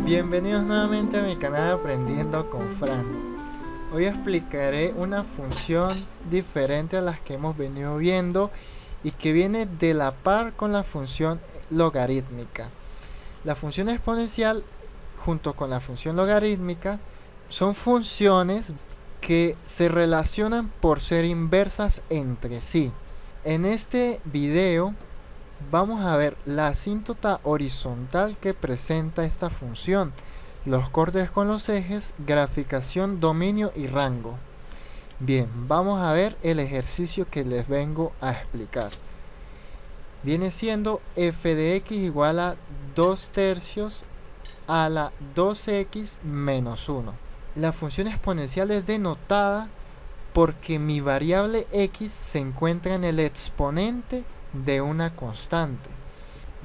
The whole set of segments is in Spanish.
Bienvenidos nuevamente a mi canal Aprendiendo con Fran. Hoy explicaré una función diferente a las que hemos venido viendo y que viene de la par con la función logarítmica. La función exponencial junto con la función logarítmica son funciones que se relacionan por ser inversas entre sí. En este video vamos a ver la asíntota horizontal que presenta esta función, los cortes con los ejes, graficación, dominio y rango. Bien, vamos a ver el ejercicio que les vengo a explicar. Viene siendo f de x igual a 2/3 a la 2x menos 1. La función exponencial es denotada porque mi variable x se encuentra en el exponente de una constante.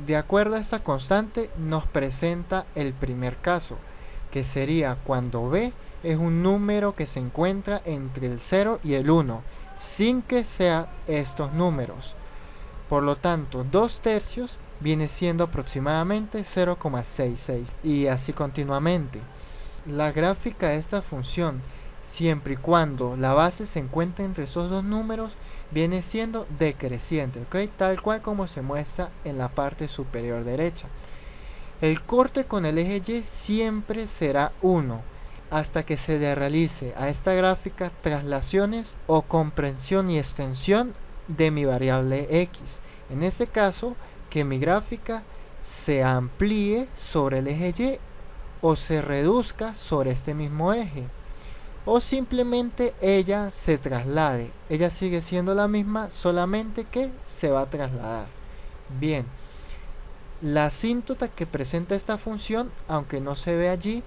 De acuerdo a esta constante nos presenta el primer caso, que sería cuando b es un número que se encuentra entre el 0 y el 1, sin que sea estos números. Por lo tanto, 2/3 viene siendo aproximadamente 0,66 y así continuamente. La gráfica de esta función, siempre y cuando la base se encuentre entre esos dos números, viene siendo decreciente, ¿ok? Tal cual como se muestra en la parte superior derecha. El corte con el eje Y siempre será 1 hasta que se le realice a esta gráfica traslaciones o comprensión y extensión de mi variable x. En este caso, que mi gráfica se amplíe sobre el eje Y o se reduzca sobre este mismo eje, o simplemente ella se traslade. Ella sigue siendo la misma, solamente que se va a trasladar. Bien, la asíntota que presenta esta función, aunque no se ve allí,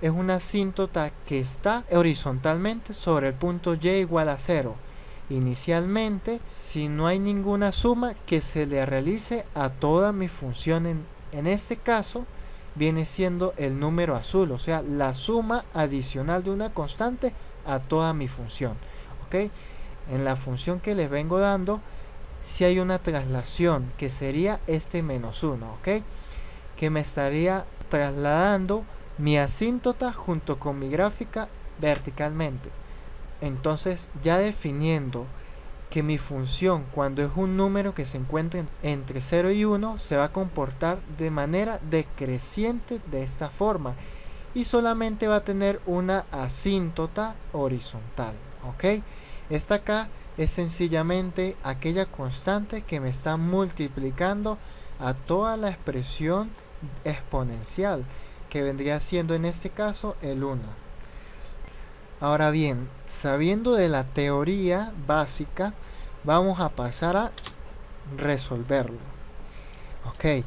es una asíntota que está horizontalmente sobre el punto y igual a 0. Inicialmente, si no hay ninguna suma que se le realice a toda mi función, en este caso viene siendo el número azul, o sea, la suma adicional de una constante a toda mi función. ¿Ok? En la función que les vengo dando, si hay una traslación, que sería este menos 1, ¿ok? Que me estaría trasladando mi asíntota junto con mi gráfica verticalmente. Entonces, ya definiendo que mi función, cuando es un número que se encuentra entre 0 y 1, se va a comportar de manera decreciente de esta forma y solamente va a tener una asíntota horizontal. ¿Ok? Esta acá es sencillamente aquella constante que me está multiplicando a toda la expresión exponencial, que vendría siendo en este caso el 1. Ahora bien, sabiendo de la teoría básica, vamos a pasar a resolverlo. Ok,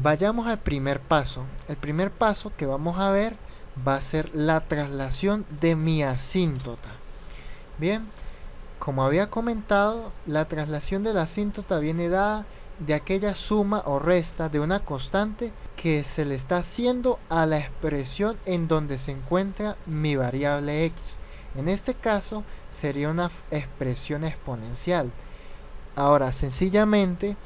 vayamos al primer paso. El primer paso que vamos a ver va a ser la traslación de mi asíntota. Bien, como había comentado, la traslación de la asíntota viene dada de aquella suma o resta de una constante que se le está haciendo a la expresión en donde se encuentra mi variable x. En este caso sería una expresión exponencial. Ahora, sencillamente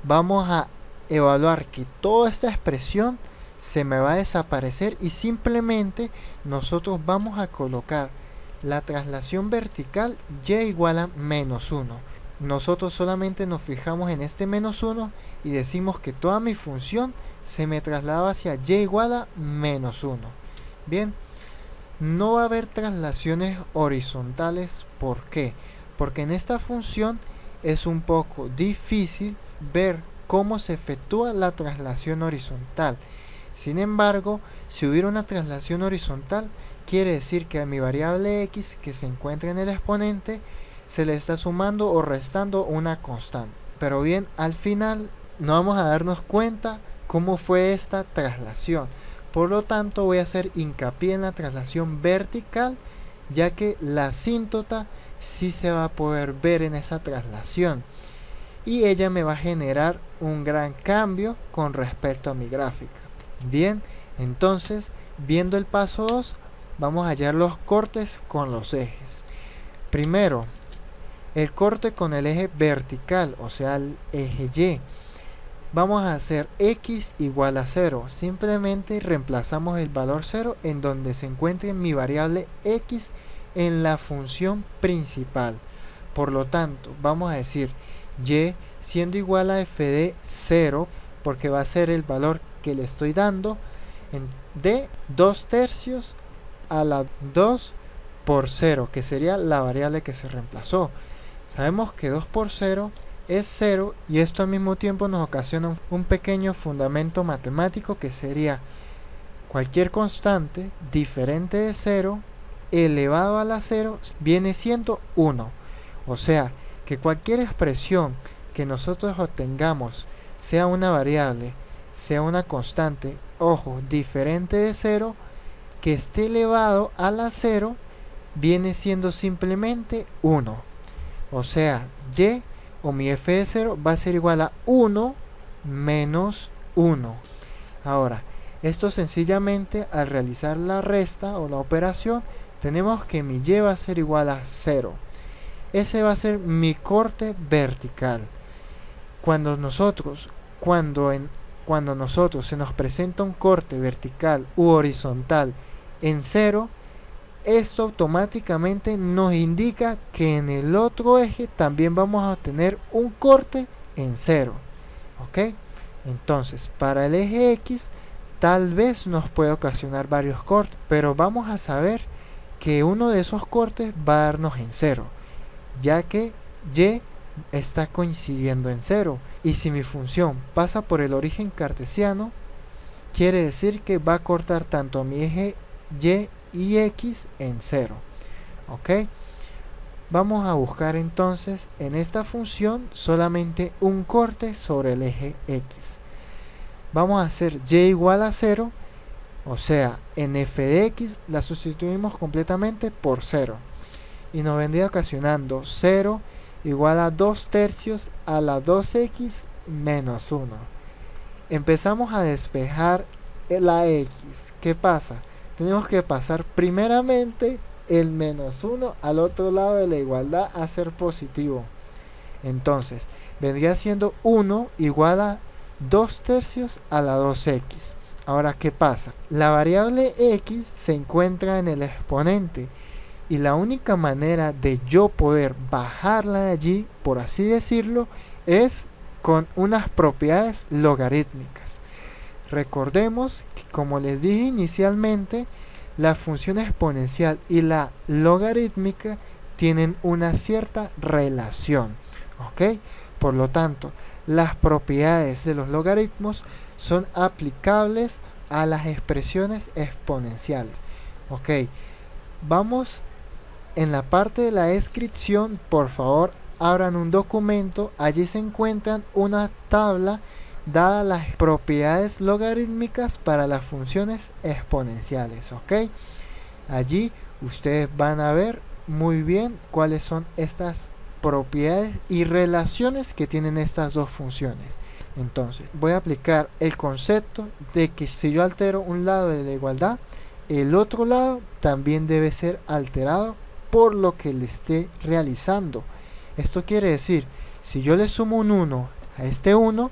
vamos a evaluar que toda esta expresión se me va a desaparecer y simplemente nosotros vamos a colocar la traslación vertical y igual a menos 1. Nosotros solamente nos fijamos en este menos 1 y decimos que toda mi función se me traslada hacia y igual a menos 1. Bien, no va a haber traslaciones horizontales. ¿Por qué? Porque en esta función es un poco difícil ver cómo se efectúa la traslación horizontal. Sin embargo, si hubiera una traslación horizontal, quiere decir que a mi variable x que se encuentra en el exponente se le está sumando o restando una constante. Pero bien, al final no vamos a darnos cuenta cómo fue esta traslación. Por lo tanto, voy a hacer hincapié en la traslación vertical, ya que la asíntota sí se va a poder ver en esa traslación y ella me va a generar un gran cambio con respecto a mi gráfica. Bien, entonces, viendo el paso 2, vamos a hallar los cortes con los ejes. Primero, el corte con el eje vertical, o sea, el eje Y. vamos a hacer x igual a 0. Simplemente reemplazamos el valor 0 en donde se encuentre mi variable x en la función principal. Por lo tanto, vamos a decir y siendo igual a f de 0, porque va a ser el valor que le estoy dando, de 2 tercios a la 2 por 0, que sería la variable que se reemplazó. Sabemos que 2 por 0 es 0, y esto al mismo tiempo nos ocasiona un pequeño fundamento matemático, que sería cualquier constante diferente de 0 elevado a la 0 viene siendo 1. O sea, que cualquier expresión que nosotros obtengamos, sea una variable, sea una constante, ojo, diferente de 0, que esté elevado a la 0, viene siendo simplemente 1. O sea, y o mi f de 0 va a ser igual a 1 menos 1. Ahora, esto sencillamente al realizar la resta o la operación, tenemos que mi y va a ser igual a 0. Ese va a ser mi corte vertical. Cuando nosotros se nos presenta un corte vertical u horizontal en 0, esto automáticamente nos indica que en el otro eje también vamos a tener un corte en 0. ¿Ok? Entonces, para el eje X, tal vez nos puede ocasionar varios cortes, pero vamos a saber que uno de esos cortes va a darnos en 0, ya que y está coincidiendo en 0. Y si mi función pasa por el origen cartesiano, quiere decir que va a cortar tanto mi eje y x en 0. ¿Ok? Vamos a buscar entonces en esta función solamente un corte sobre el eje x. Vamos a hacer y igual a 0, o sea, en f de x la sustituimos completamente por 0. Y nos vendría ocasionando 0 igual a 2 tercios a la 2x menos 1. Empezamos a despejar la x. ¿Qué pasa? Tenemos que pasar primeramente el menos 1 al otro lado de la igualdad a ser positivo. Entonces, vendría siendo 1 igual a 2 tercios a la 2x. Ahora, ¿qué pasa? La variable x se encuentra en el exponente, y la única manera de yo poder bajarla de allí, por así decirlo, es con unas propiedades logarítmicas. Recordemos que, como les dije inicialmente, la función exponencial y la logarítmica tienen una cierta relación. ¿Ok? Por lo tanto, las propiedades de los logaritmos son aplicables a las expresiones exponenciales. ¿Ok? Vamos en la parte de la descripción, por favor, abran un documento. Allí se encuentran una tabla dadas las propiedades logarítmicas para las funciones exponenciales. ¿Ok? Allí ustedes van a ver muy bien cuáles son estas propiedades y relaciones que tienen estas dos funciones. Entonces, voy a aplicar el concepto de que si yo altero un lado de la igualdad, el otro lado también debe ser alterado por lo que le esté realizando. Esto quiere decir, si yo le sumo un 1 a este 1,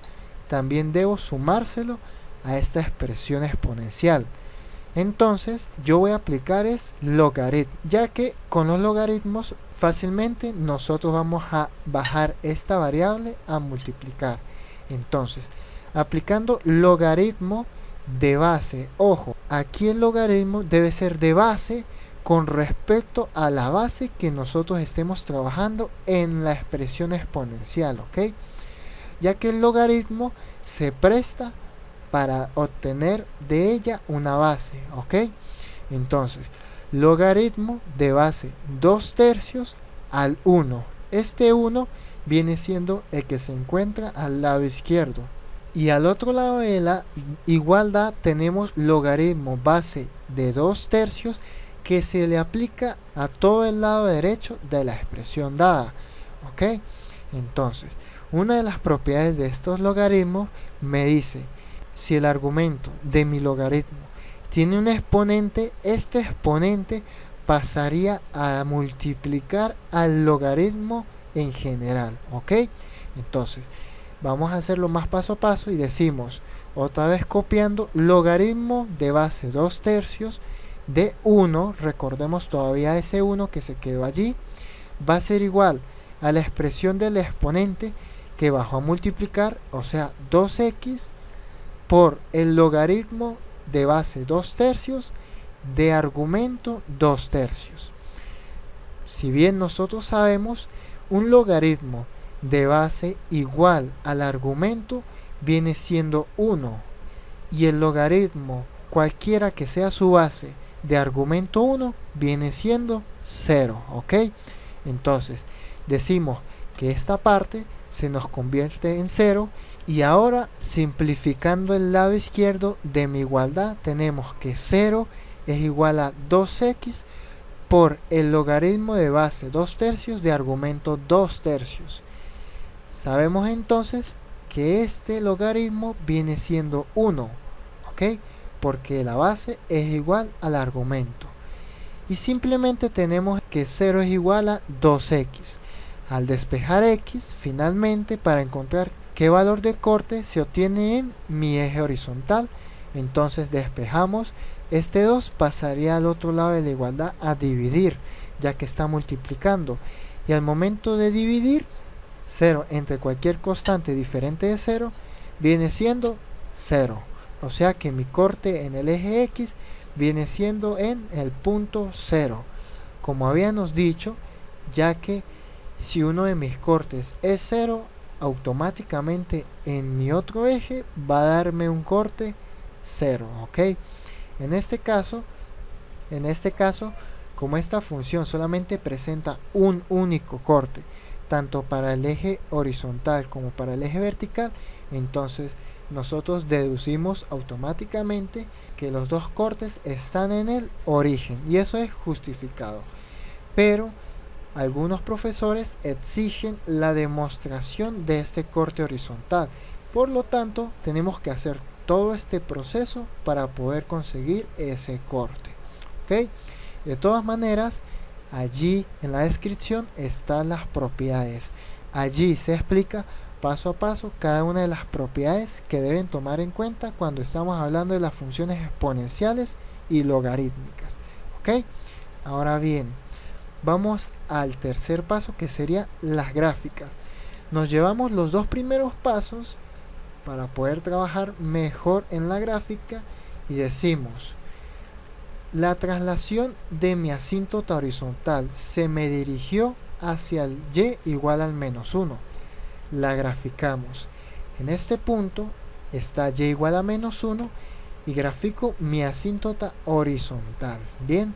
también debo sumárselo a esta expresión exponencial. Entonces yo voy a aplicar es logaritmo, ya que con los logaritmos fácilmente nosotros vamos a bajar esta variable a multiplicar. Entonces, aplicando logaritmo de base, ojo, aquí el logaritmo debe ser de base con respecto a la base que nosotros estemos trabajando en la expresión exponencial, ¿ok? Ya que el logaritmo se presta para obtener de ella una base, ¿ok? Entonces, logaritmo de base 2 tercios al 1. Este 1 viene siendo el que se encuentra al lado izquierdo. Y al otro lado de la igualdad tenemos logaritmo base de 2 tercios que se le aplica a todo el lado derecho de la expresión dada, ¿ok? Entonces, una de las propiedades de estos logaritmos me dice, si el argumento de mi logaritmo tiene un exponente, este exponente pasaría a multiplicar al logaritmo en general, ¿ok? Entonces, Vamos a hacerlo más paso a paso y decimos, otra vez copiando, logaritmo de base 2/3 de 1, recordemos todavía ese 1 que se quedó allí, va a ser igual a la expresión del exponente que bajó a multiplicar, o sea 2x por el logaritmo de base 2/3 de argumento 2/3. Si bien nosotros sabemos, un logaritmo de base igual al argumento viene siendo 1 y el logaritmo cualquiera que sea su base de argumento 1 viene siendo 0, ¿ok? Entonces decimos que esta parte se nos convierte en 0 y ahora simplificando el lado izquierdo de mi igualdad tenemos que 0 es igual a 2x por el logaritmo de base 2/3 de argumento 2/3. Sabemos entonces que este logaritmo viene siendo 1, ¿ok? Porque la base es igual al argumento. Y simplemente tenemos que 0 es igual a 2x. Al despejar x, finalmente, para encontrar qué valor de corte se obtiene en mi eje horizontal, entonces despejamos. Este 2 pasaría al otro lado de la igualdad a dividir, ya que está multiplicando. Y al momento de dividir, 0 entre cualquier constante diferente de 0 viene siendo 0. O sea que mi corte en el eje X viene siendo en el punto 0. Como habíamos dicho, ya que si uno de mis cortes es 0, automáticamente en mi otro eje va a darme un corte 0, ¿ok? En este caso, como esta función solamente presenta un único corte, tanto para el eje horizontal como para el eje vertical, entonces nosotros deducimos automáticamente que los dos cortes están en el origen y eso es justificado. Pero algunos profesores exigen la demostración de este corte horizontal, por lo tanto tenemos que hacer todo este proceso para poder conseguir ese corte, ¿ok? De todas maneras, allí en la descripción están las propiedades. Allí se explica paso a paso cada una de las propiedades que deben tomar en cuenta cuando estamos hablando de las funciones exponenciales y logarítmicas, ¿ok? Ahora bien, vamos al tercer paso, que sería las gráficas. Nos llevamos los dos primeros pasos para poder trabajar mejor en la gráfica y decimos: la traslación de mi asíntota horizontal se me dirigió hacia el y igual al menos 1. La graficamos. En este punto está y igual a menos 1 y grafico mi asíntota horizontal. Bien,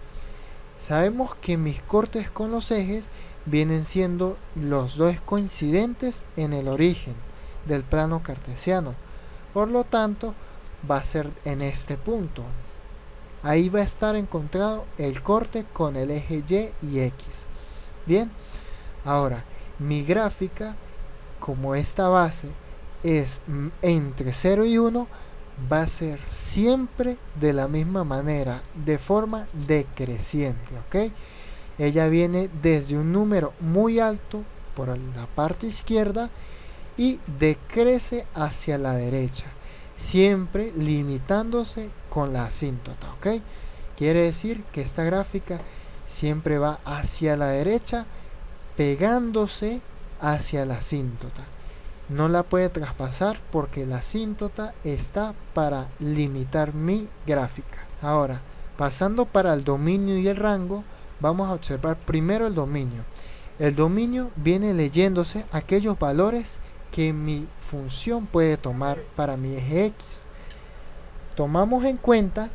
sabemos que mis cortes con los ejes vienen siendo los dos coincidentes en el origen del plano cartesiano. Por lo tanto, va a ser en este punto. Ahí va a estar encontrado el corte con el eje Y y X. Bien, ahora mi gráfica, como esta base es entre 0 y 1, va a ser siempre de la misma manera, de forma decreciente, ¿ok? Ella viene desde un número muy alto por la parte izquierda y decrece hacia la derecha, siempre limitándose con la asíntota, ¿ok? Quiere decir que esta gráfica siempre va hacia la derecha, pegándose hacia la asíntota. No la puede traspasar porque la asíntota está para limitar mi gráfica. Ahora, pasando para el dominio y el rango, vamos a observar primero el dominio. El dominio viene leyéndose aquellos valores que mi función puede tomar para mi eje X. Tomamos en cuenta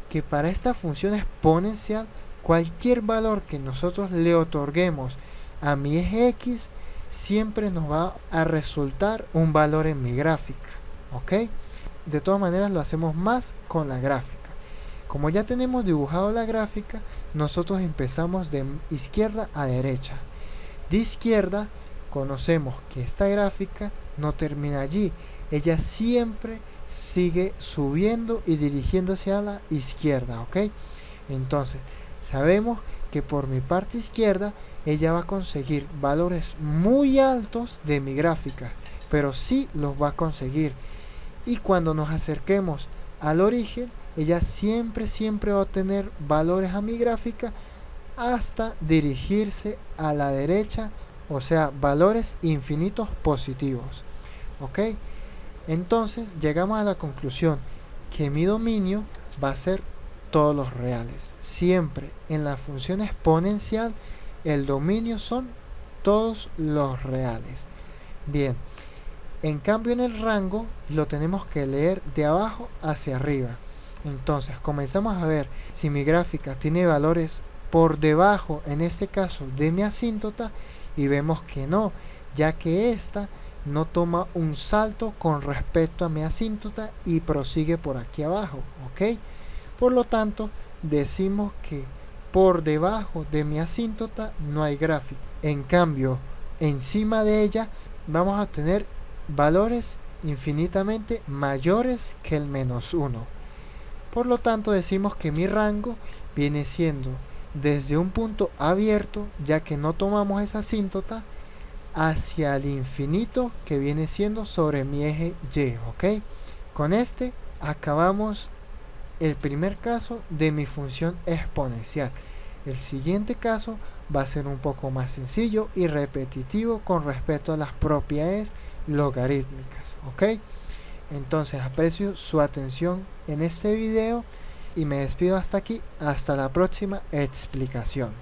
que para esta función exponencial, cualquier valor que nosotros le otorguemos a mi eje X siempre nos va a resultar un valor en mi gráfica, ¿ok? De todas maneras lo hacemos más con la gráfica. Como ya tenemos dibujado la gráfica, nosotros empezamos de izquierda a derecha. De izquierda conocemos que esta gráfica no termina allí, ella siempre sigue subiendo y dirigiéndose a la izquierda, ¿ok? Entonces, sabemos que por mi parte izquierda ella va a conseguir valores muy altos de mi gráfica, pero sí los va a conseguir. Y cuando nos acerquemos al origen, ella siempre va a obtener valores a mi gráfica hasta dirigirse a la derecha, o sea, valores infinitos positivos. ¿Ok? Entonces llegamos a la conclusión que mi dominio va a ser todos los reales. Siempre en la función exponencial el dominio son todos los reales. Bien, en cambio en el rango lo tenemos que leer de abajo hacia arriba. Entonces comenzamos a ver si mi gráfica tiene valores por debajo, en este caso de mi asíntota, y vemos que no, ya que esta no toma un salto con respecto a mi asíntota y prosigue por aquí abajo, ¿ok? Por lo tanto, decimos que por debajo de mi asíntota no hay gráfica. En cambio, encima de ella vamos a tener valores infinitamente mayores que el -1. Por lo tanto, decimos que mi rango viene siendo desde un punto abierto, ya que no tomamos esa asíntota, hacia el infinito, que viene siendo sobre mi eje Y, ¿ok? Con este acabamos el primer caso de mi función exponencial. El siguiente caso va a ser un poco más sencillo y repetitivo con respecto a las propiedades logarítmicas, ¿ok? Entonces aprecio su atención en este video y me despido hasta aquí. Hasta la próxima explicación.